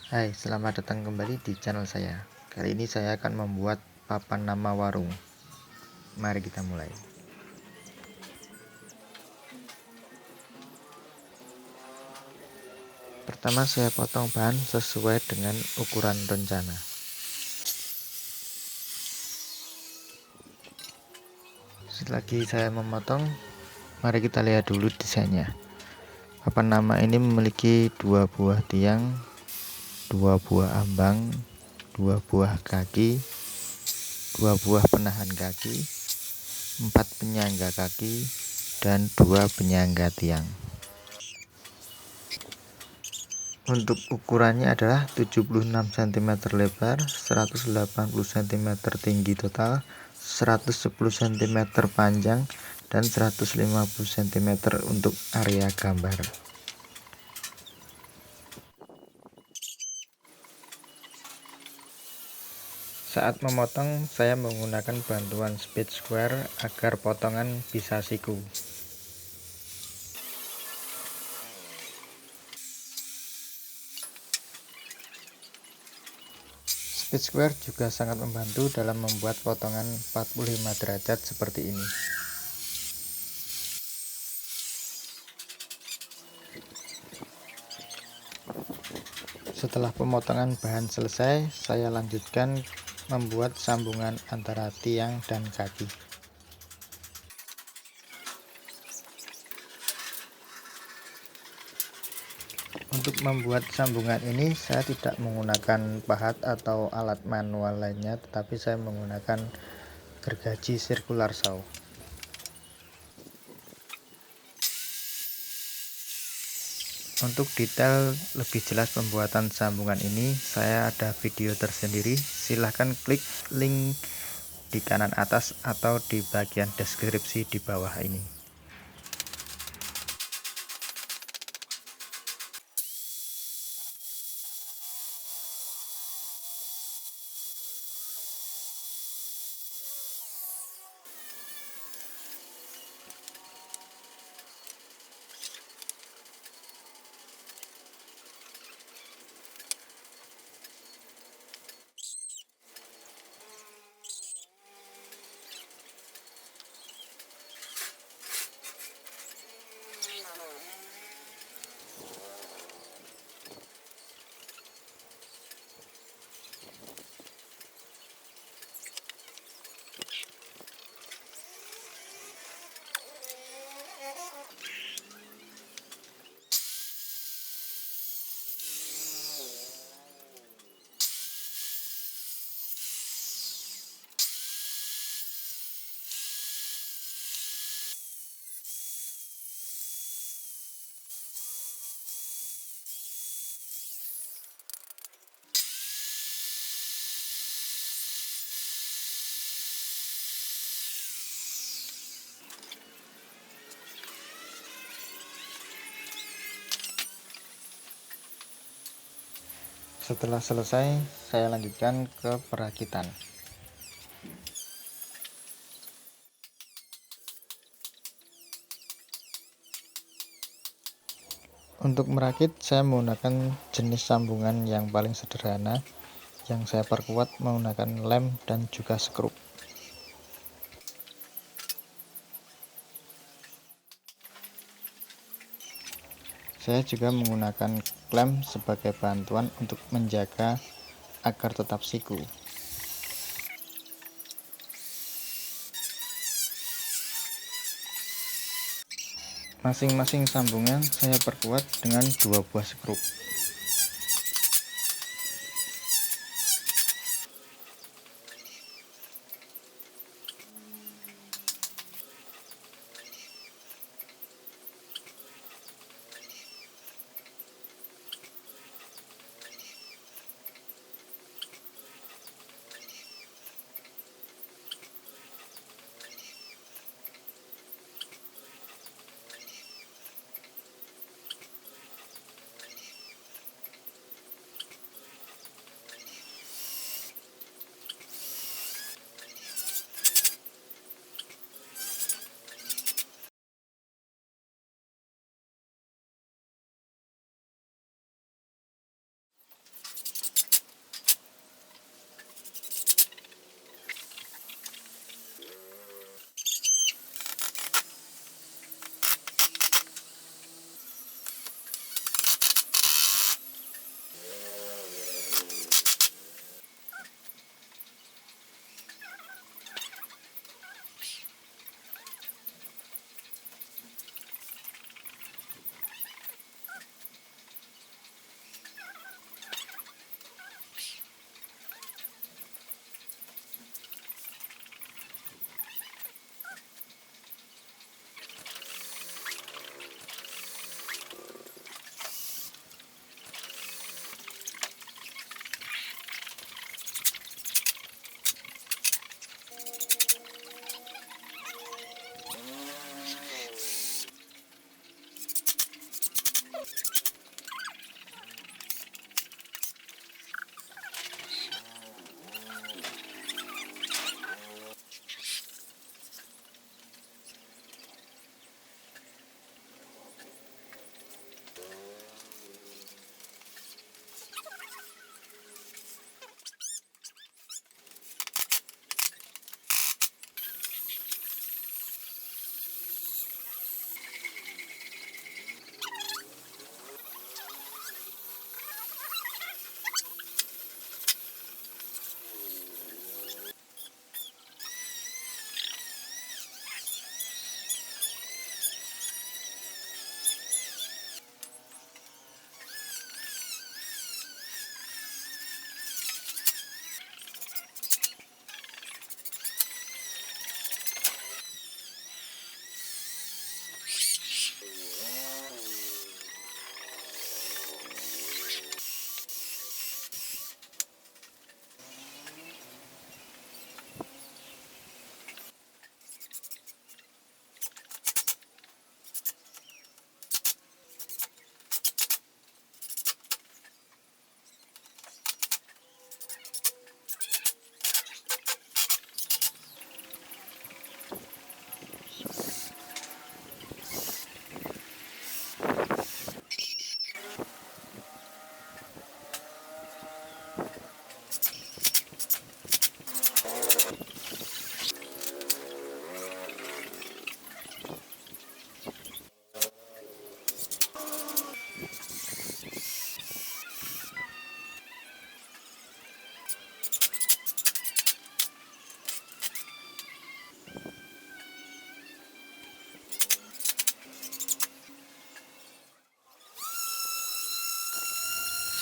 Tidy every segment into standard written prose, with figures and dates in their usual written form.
Hai, selamat datang kembali di channel saya. Kali ini saya akan membuat papan nama warung. Mari kita mulai. Pertama saya potong bahan sesuai dengan ukuran rencana. Selagi saya memotong, mari kita lihat dulu desainnya. Papan nama ini memiliki 2 buah tiang, 2 buah ambang, 2 buah kaki, 2 buah penahan kaki, 4 penyangga kaki, dan 2 penyangga tiang. Untuk ukurannya adalah 76 cm lebar, 180 cm tinggi total, 110 cm panjang, dan 150 cm untuk area gambar. Saat memotong, saya menggunakan bantuan speed square agar potongan bisa siku. Speed square juga sangat membantu dalam membuat potongan 45 derajat seperti ini. Setelah pemotongan bahan selesai, saya lanjutkan membuat sambungan antara tiang dan kaki. Untuk membuat sambungan ini saya tidak menggunakan pahat atau alat manual lainnya, tetapi saya menggunakan gergaji circular saw. Untuk detail lebih jelas pembuatan sambungan ini, saya ada video tersendiri. Silahkan klik link di kanan atas atau di bagian deskripsi di bawah ini. Setelah selesai, saya lanjutkan ke perakitan. Untuk merakit, saya menggunakan jenis sambungan yang paling sederhana, yang saya perkuat menggunakan lem dan juga skrup. Saya juga menggunakan klem sebagai bantuan untuk menjaga agar tetap siku. Masing-masing sambungan saya perkuat dengan 2 buah skrup.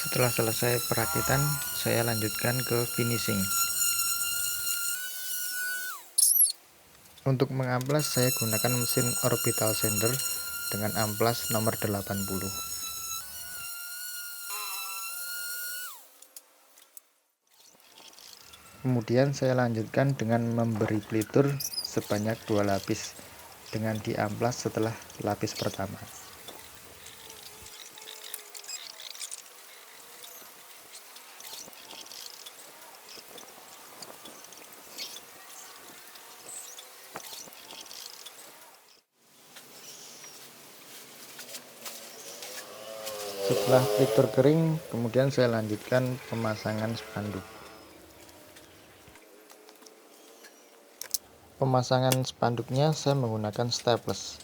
Setelah selesai perakitan, saya lanjutkan ke finishing. Untuk mengamplas saya gunakan mesin orbital sander dengan amplas nomor 80. Kemudian saya lanjutkan dengan memberi pelitur sebanyak 2 lapis dengan diamplas setelah lapis pertama. Setelah pelitur kering, kemudian saya lanjutkan pemasangan spanduk. Pemasangan spanduknya saya menggunakan staples.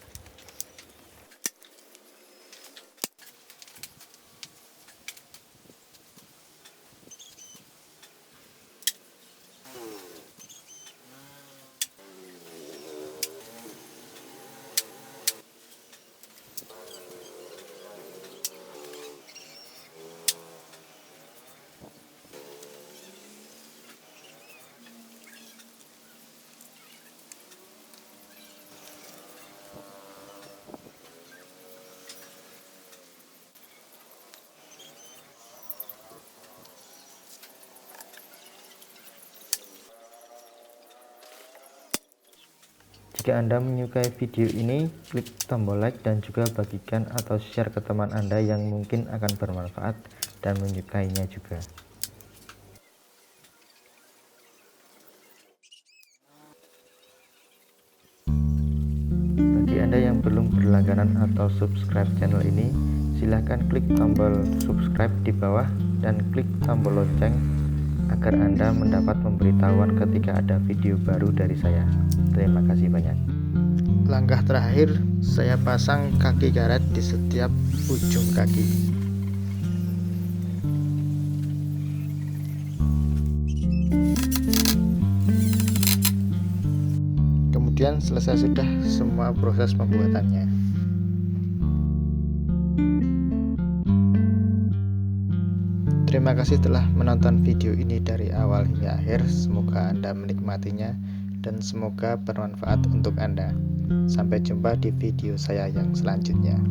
Jika Anda menyukai video ini, klik tombol like dan juga bagikan atau share ke teman Anda yang mungkin akan bermanfaat dan menyukainya juga. Bagi Anda yang belum berlangganan atau subscribe channel ini, silahkan klik tombol subscribe di bawah dan klik tombol lonceng agar Anda mendapat pemberitahuan ketika ada video baru dari saya. Terima kasih banyak. Langkah terakhir, saya pasang kaki karet di setiap ujung kaki. Kemudian selesai sudah semua proses pembuatannya. Terima kasih telah menonton video ini dari awal hingga akhir. Semoga Anda menikmatinya dan semoga bermanfaat untuk Anda. Sampai jumpa di video saya yang selanjutnya.